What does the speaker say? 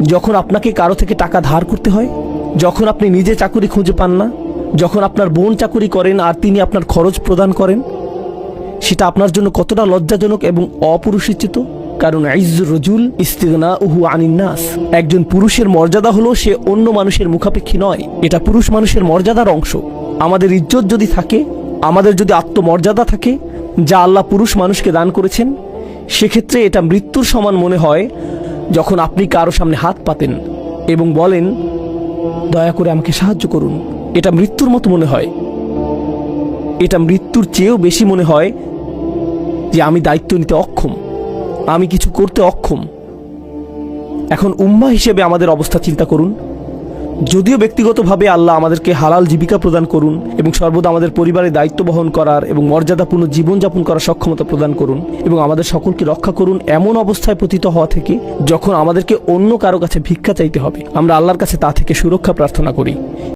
যখন আপনাকে কারো থেকে টাকা ধার করতে হয়, যখন আপনি নিজে চাকুরি খুঁজে পান না, যখন আপনার বোন চাকুরি করেন আর তিনি আপনার খরচ প্রদান করেন, সেটা আপনার জন্য কতটা লজ্জাজনক এবং অপুরুষোচিত। কারণ ইজ্জুর রজুল ইস্তিগনাউহু আনিন নাস, একজন পুরুষের মর্যাদা হলো সে অন্য মানুষের মুখাপেক্ষী নয়। এটা পুরুষ মানুষের মর্যাদার অংশ। আমাদের ইজ্জত যদি থাকে, আমাদের যদি আত্মমর্যাদা থাকে, যা আল্লাহ পুরুষ মানুষকে দান করেছেন, সেক্ষেত্রে এটা মৃত্যুর সমান মনে হয় যখন আপনি কারো সামনে হাত পাতেন এবং বলেন, দয়া করে আমাকে সাহায্য করুন। এটা মৃত্যুর মতো মনে হয়। এটা মৃত্যুর চেয়েও বেশি মনে হয় যে আমি দায়িত্ব নিতে অক্ষম, আমি কিছু করতে অক্ষম। এখন উম্মাহ হিসেবে আমাদের অবস্থা চিন্তা করুন। যদিও ব্যক্তিগতভাবে আল্লাহ আমাদেরকে হালাল জীবিকা প্রদান করুন এবং সর্বদা আমাদের পরিবারের দায়িত্ব বহন করার এবং মর্যাদাপূর্ণ জীবনযাপন করার সক্ষমতা প্রদান করুন এবং আমাদের সকলকে রক্ষা করুন এমন অবস্থায় পতিত হওয়া থেকে যখন আমাদেরকে অন্য কারো কাছে ভিক্ষা চাইতে হবে, আমরা আল্লাহর কাছে তা থেকে সুরক্ষা প্রার্থনা করি।